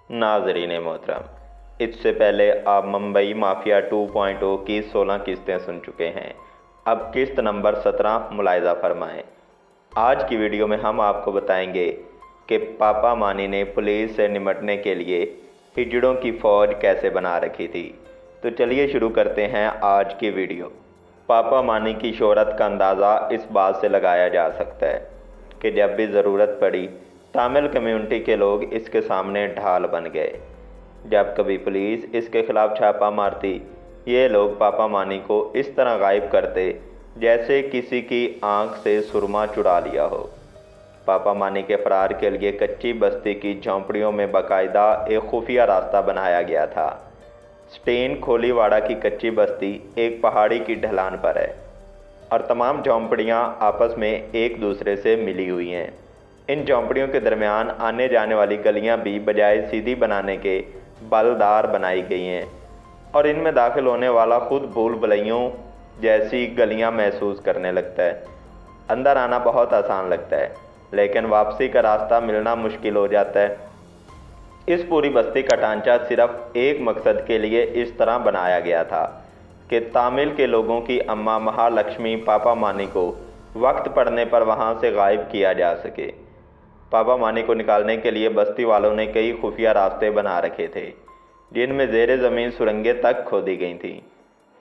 नाज़रीन मोहतरम, इससे पहले आप मुंबई माफिया 2.0 की 16 किस्तें सुन चुके हैं। अब किस्त नंबर 17 मुलाहिज़ा फरमाएं। आज की वीडियो में हम आपको बताएंगे कि पापा मानी ने पुलिस से निपटने के लिए हिजड़ों की फ़ौज कैसे बना रखी थी। तो चलिए शुरू करते हैं आज की वीडियो। पापा मानी की शोहरत का अंदाज़ा इस बात से लगाया जा सकता है कि जब भी ज़रूरत पड़ी तामिल कम्युनिटी के लोग इसके सामने ढाल बन गए। जब कभी पुलिस इसके खिलाफ छापा मारती, ये लोग पापा मानी को इस तरह गायब करते जैसे किसी की आंख से सुरमा चुरा लिया हो। पापा मानी के फरार के लिए कच्ची बस्ती की झोंपड़ियों में बाकायदा एक खुफिया रास्ता बनाया गया था। स्टेन खोलीवाड़ा की कच्ची बस्ती एक पहाड़ी की ढलान पर है और तमाम झोंपड़ियां आपस में एक दूसरे से मिली हुई हैं। इन झोंपड़ियों के दरमियान आने जाने वाली गलियां भी बजाय सीधी बनाने के बलदार बनाई गई हैं और इनमें दाखिल होने वाला खुद भूल भुलैयों जैसी गलियां महसूस करने लगता है। अंदर आना बहुत आसान लगता है, लेकिन वापसी का रास्ता मिलना मुश्किल हो जाता है। इस पूरी बस्ती का ढांचा सिर्फ एक मकसद के लिए इस तरह बनाया गया था कि तामिल के लोगों की अम्मा महालक्ष्मी पापा मानी को वक्त पड़ने पर वहां से गायब किया जा सके। पापा मानी को निकालने के लिए बस्ती वालों ने कई खुफिया रास्ते बना रखे थे, जिनमें ज़ेरे ज़मीन सुरंगें तक खोदी गई थीं।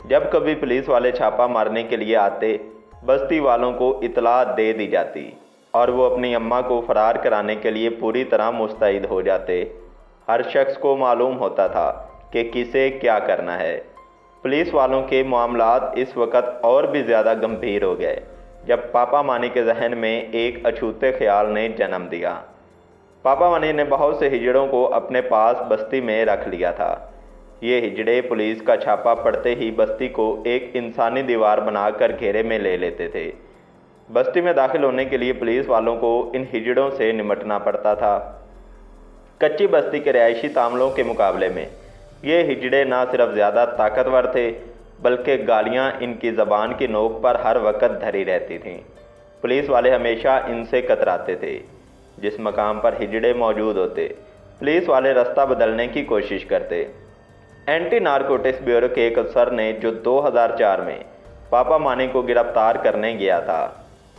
जब कभी पुलिस वाले छापा मारने के लिए आते, बस्ती वालों को इतला दे दी जाती और वो अपनी अम्मा को फरार कराने के लिए पूरी तरह मुस्तैद हो जाते। हर शख्स को मालूम होता था कि किसे क्या करना है। पुलिस वालों के मामलात इस वक्त और भी ज़्यादा गंभीर हो गए जब पापा मानी के जहन में एक अछूते ख्याल ने जन्म दिया। पापा मानी ने बहुत से हिजड़ों को अपने पास बस्ती में रख लिया था। ये हिजड़े पुलिस का छापा पड़ते ही बस्ती को एक इंसानी दीवार बनाकर घेरे में ले लेते थे। बस्ती में दाखिल होने के लिए पुलिस वालों को इन हिजड़ों से निपटना पड़ता था। कच्ची बस्ती के रिहायशी तामलों के मुकाबले में ये हिजड़े न सिर्फ ज़्यादा ताकतवर थे, बल्कि गालियाँ इनकी ज़बान की नोक पर हर वक्त धरी रहती थीं। पुलिस वाले हमेशा इनसे कतराते थे। जिस मकाम पर हिजड़े मौजूद होते, पुलिस वाले रास्ता बदलने की कोशिश करते। एंटी नारकोटिक्स ब्यूरो के एक अफसर ने जो 2004 में पापा मानी को गिरफ्तार करने गया था,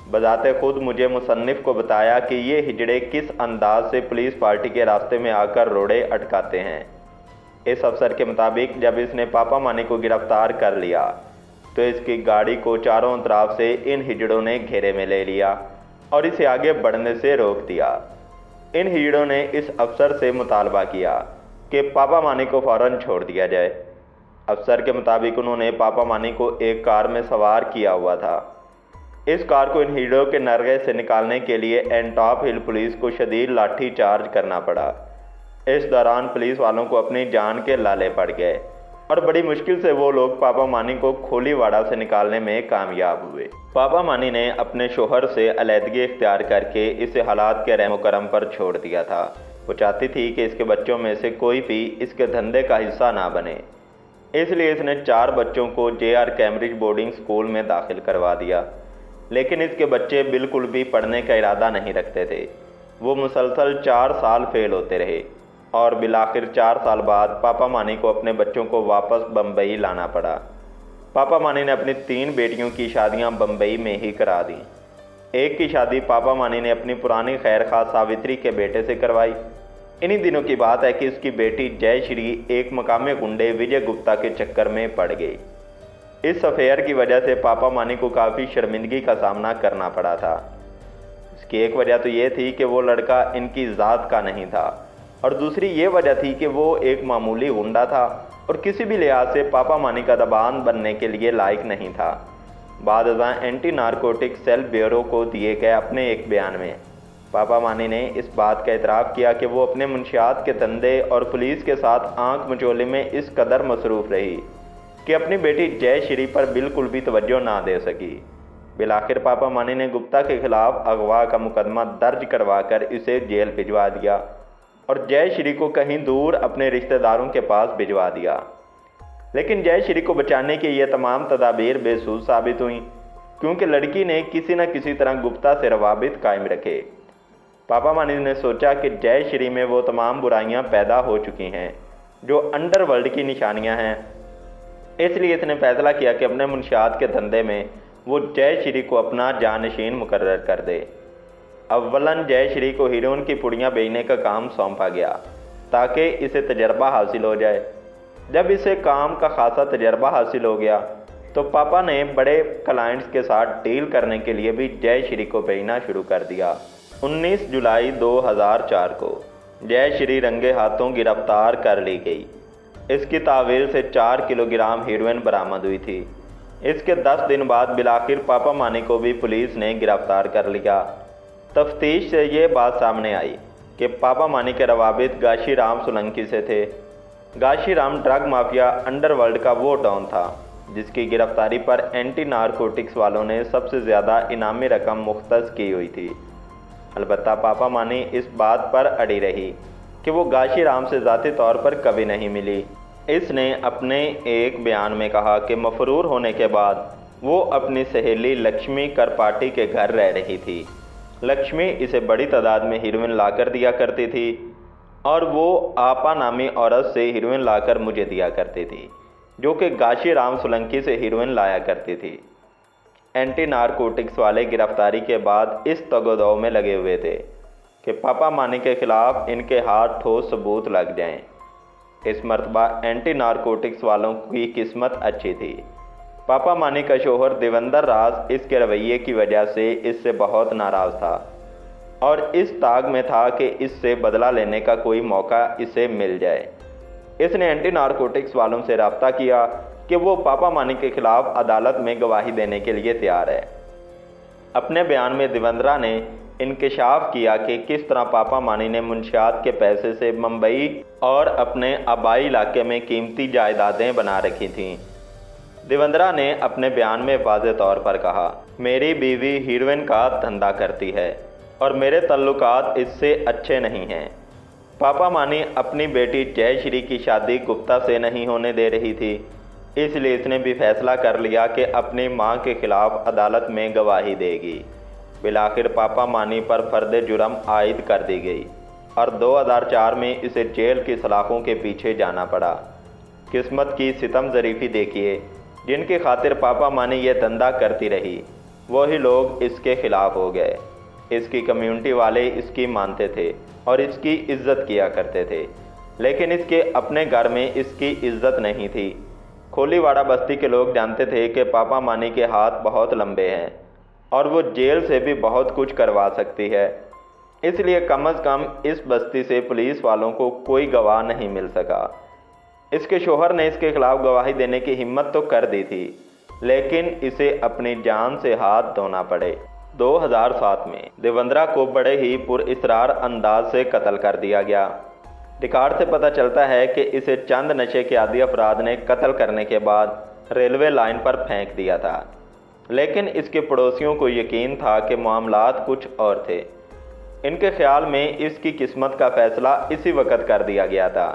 बजाते खुद मुझे मुसन्निफ को बताया कि ये हिजड़े किस अंदाज से पुलिस पार्टी के रास्ते में आकर रोड़े अटकाते हैं। इस अफसर के मुताबिक जब इसने पापा मानी को गिरफ्तार कर लिया तो इसकी गाड़ी को चारों तरफ से इन हिजड़ों ने घेरे में ले लिया और इसे आगे बढ़ने से रोक दिया। इन हिजड़ों ने इस अफसर से मुतालबा किया कि पापा मानी को फ़ौरन छोड़ दिया जाए। अफसर के मुताबिक उन्होंने पापा मानी को एक कार में सवार किया हुआ था। इस कार को इन हिजड़ों के नरगे से निकालने के लिए एंटॉप हिल पुलिस को शदीद लाठी चार्ज करना पड़ा। इस दौरान पुलिस वालों को अपनी जान के लाले पड़ गए और बड़ी मुश्किल से वो लोग पापा मानी को खोलीवाड़ा से निकालने में कामयाब हुए। पापा मानी ने अपने शोहर से अलहदगी इख्तियार करके इसे हालात के रहम करम पर छोड़ दिया था। वो चाहती थी कि इसके बच्चों में से कोई भी इसके धंधे का हिस्सा ना बने, इसलिए इसने 4 बच्चों को JR कैम्ब्रिज बोर्डिंग स्कूल में दाखिल करवा दिया। लेकिन इसके बच्चे बिल्कुल भी पढ़ने का इरादा नहीं रखते थे। वो मुसलसल 4 साल फेल होते रहे और बिलाखिर 4 साल बाद पापा मानी को अपने बच्चों को वापस बम्बई लाना पड़ा। पापा मानी ने अपनी 3 बेटियों की शादियां बम्बई में ही करा दी। एक की शादी पापा मानी ने अपनी पुरानी खैरखा सावित्री के बेटे से करवाई। इन्हीं दिनों की बात है कि उसकी बेटी जयश्री एक मकामी गुंडे विजय गुप्ता के चक्कर में पड़ गई। इस अफेयर की वजह से पापा मानी को काफ़ी शर्मिंदगी का सामना करना पड़ा था। इसकी एक वजह तो ये थी कि वो लड़का इनकी ज़ात का नहीं था और दूसरी ये वजह थी कि वो एक मामूली गुंडा था और किसी भी लिहाज से पापा मानी का दबान बनने के लिए लायक नहीं था। बाद एंटी नारकोटिक सेल ब्यूरो को दिए गए अपने एक बयान में पापा मानी ने इस बात का एतराफ़ किया कि वो अपने मुंशियात के धंधे और पुलिस के साथ आंख मचोले में इस कदर मसरूफ़ रही कि अपनी बेटी जयश्री पर बिल्कुल भी तवज्जो ना दे सकी। बिलाखिर पापा मानी ने गुप्ता के खिलाफ अगवा का मुकदमा दर्ज करवा कर इसे जेल भिजवा दिया और जयश्री को कहीं दूर अपने रिश्तेदारों के पास भिजवा दिया। लेकिन जयश्री को बचाने की यह तमाम तदाबीर बेसूद साबित हुई, क्योंकि लड़की ने किसी न किसी तरह गुप्ता से रवाबित कायम रखे। पापा मानी ने सोचा कि जय श्री में वो तमाम बुराइयां पैदा हो चुकी हैं जो अंडरवर्ल्ड की निशानियां हैं। इसलिए इसने फैसला किया कि अपने मुंशियात के धंधे में वो जय श्री को अपना जानशीन मुकर्रर कर दे। अव्वलन जय श्री को हीरोइन की पुड़ियाँ बेचने का काम सौंपा गया ताकि इसे तजर्बा हासिल हो जाए। जब इसे काम का खासा तजर्बा हासिल हो गया तो पापा ने बड़े क्लाइंट्स के साथ डील करने के लिए भी जय श्री को भेजना शुरू कर दिया। 19 जुलाई 2004 को जय श्री रंगे हाथों गिरफ्तार कर ली गई। इसकी तावील से 4 किलोग्राम हीरोइन बरामद हुई थी। इसके 10 दिन बाद बिलाखिर पापा मानी को भी पुलिस ने गिरफ्तार कर लिया। तफ्तीश से ये बात सामने आई कि पापा मानी के रवाबित गाशीराम सोलंकी से थे। गाशीराम ड्रग माफिया अंडरवर्ल्ड का वो डॉन था जिसकी गिरफ्तारी पर एंटी नारकोटिक्स वालों ने सबसे ज़्यादा इनामी रकम मुख्तस की हुई थी। अलबत्ता पापा मानी इस बात पर अड़ी रही कि वो गाशीराम से ज़ाती तौर पर कभी नहीं मिली। इसने अपने एक बयान में कहा कि मफरूर होने के बाद वो अपनी सहेली लक्ष्मी करपाटी के घर रह रही थी। लक्ष्मी इसे बड़ी तादाद में हीरोइन लाकर दिया करती थी और वो आपा नामी औरत से हीरोइन लाकर मुझे दिया करती थी जो कि गाशीराम सोलंकी से हीरोइन लाया करती थी। एंटी नारकोटिक्स वाले गिरफ्तारी के बाद इस तगोदौ में लगे हुए थे कि पापा मानी के खिलाफ इनके हाथ ठोस सबूत लग जाएं। इस मर्तबा एंटी नारकोटिक्स वालों की किस्मत अच्छी थी। पापा मानी का शोहर देवेंद्र राज इसके रवैये की वजह से इससे बहुत नाराज़ था और इस ताक में था कि इससे बदला लेने का कोई मौका इसे मिल जाए। इसने एंटी नारकोटिक्स वालों से रब्ता किया कि वो पापा मानी के खिलाफ अदालत में गवाही देने के लिए तैयार है। अपने बयान में देवेंद्रा ने इंकशाफ किया कि किस तरह पापा मानी ने मुंशियात के पैसे से मुंबई और अपने आबाई इलाके में कीमती जायदादें बना रखी थीं। देवेंद्रा ने अपने बयान में वाज़ेह तौर पर कहा, मेरी बीवी हीरोइन का धंधा करती है और मेरे तल्लुकात इससे अच्छे नहीं हैं। पापा मानी अपनी बेटी जय श्री की शादी गुप्ता से नहीं होने दे रही थी, इसलिए इसने भी फैसला कर लिया कि अपनी मां के खिलाफ अदालत में गवाही देगी। बिलाखिर पापा मानी पर फर्द जुर्म आयद कर दी गई और 2004 में इसे जेल की सलाखों के पीछे जाना पड़ा। किस्मत की सितम ज़रीफ़ी देखिए, जिनकी खातिर पापा मानी ये धंधा करती रही वही लोग इसके ख़िलाफ़ हो गए। इसकी कम्युनिटी वाले इसकी मानते थे और इसकी इज्जत किया करते थे, लेकिन इसके अपने घर में इसकी इज्जत नहीं थी। खोलीवाड़ा बस्ती के लोग जानते थे कि पापा मानी के हाथ बहुत लंबे हैं और वो जेल से भी बहुत कुछ करवा सकती है, इसलिए कम अज़ कम इस बस्ती से पुलिस वालों को कोई गवाह नहीं मिल सका। इसके शोहर ने इसके खिलाफ गवाही देने की हिम्मत तो कर दी थी, लेकिन इसे अपनी जान से हाथ धोना पड़े। 2007 में देवेंद्रा को बड़े ही पुरइसरार अंदाज से कत्ल कर दिया गया। रिकॉर्ड से पता चलता है कि इसे चंद नशे के आदी अफराद ने कत्ल करने के बाद रेलवे लाइन पर फेंक दिया था, लेकिन इसके पड़ोसियों को यकीन था कि मामलात कुछ और थे। इनके ख्याल में इसकी किस्मत का फैसला इसी वक्त कर दिया गया था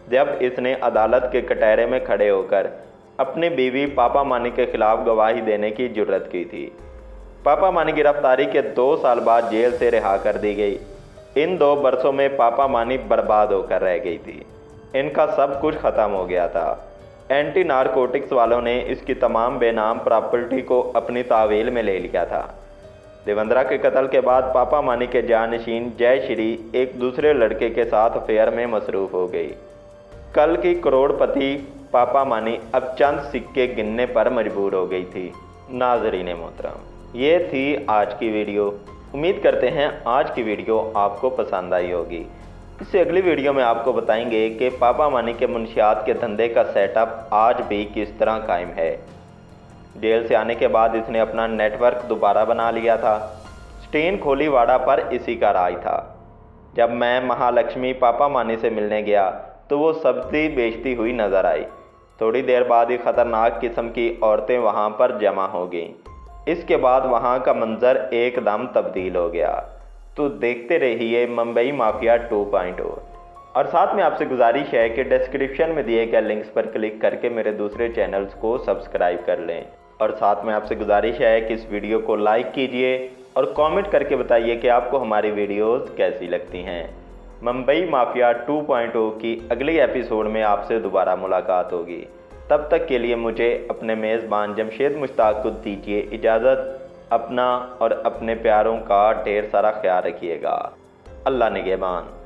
जब इसने अदालत के कटहरे में खड़े होकर अपनी बीवी पापा मानी के खिलाफ गवाही देने की जुर्रत की थी। पापा मानी गिरफ्तारी के 2 साल बाद जेल से रिहा कर दी गई। इन 2 बरसों में पापा मानी बर्बाद होकर रह गई थी। इनका सब कुछ ख़त्म हो गया था। एंटी नारकोटिक्स वालों ने इसकी तमाम बेनाम प्रॉपर्टी को अपनी तावील में ले लिया था। देवेंद्रा के कत्ल के बाद पापा मानी के जानशीन जय श्री एक दूसरे लड़के के साथ अफेयर में मसरूफ़ हो गई। कल की करोड़पति पापा मानी अब चंद सिक्के गिनने पर मजबूर हो गई थी। नाज़रीन मोहतरम, ये थी आज की वीडियो। उम्मीद करते हैं आज की वीडियो आपको पसंद आई होगी। इससे अगली वीडियो में आपको बताएंगे कि पापा मानी के मुंशियात के धंधे का सेटअप आज भी किस तरह कायम है। जेल से आने के बाद इसने अपना नेटवर्क दोबारा बना लिया था। स्टेन खोलीवाड़ा पर इसी का राज था। जब मैं महालक्ष्मी पापा मानी से मिलने गया तो वो सब्जी बेचती हुई नजर आई। थोड़ी देर बाद ही खतरनाक किस्म की औरतें वहाँ पर जमा हो गईं। इसके बाद वहाँ का मंजर एकदम तब्दील हो गया। तो देखते रहिए मुंबई माफिया 2.0। और साथ में आपसे गुजारिश है कि डिस्क्रिप्शन में दिए गए लिंक्स पर क्लिक करके मेरे दूसरे चैनल्स को सब्सक्राइब कर लें। और साथ में आपसे गुजारिश है कि इस वीडियो को लाइक कीजिए اور کامنٹ کر کے بتائیے کہ آپ کو ہماری ویڈیوز کیسی لگتی ہیں۔ ممبئی مافیا 2.0 کی اگلی ایپیسوڈ میں آپ سے دوبارہ ملاقات ہوگی۔ تب تک کے لیے مجھے اپنے میزبان جمشید مشتاق کو دیجیے اجازت۔ اپنا اور اپنے پیاروں کا ڈھیر سارا خیال رکھیے گا۔ اللہ نگہبان۔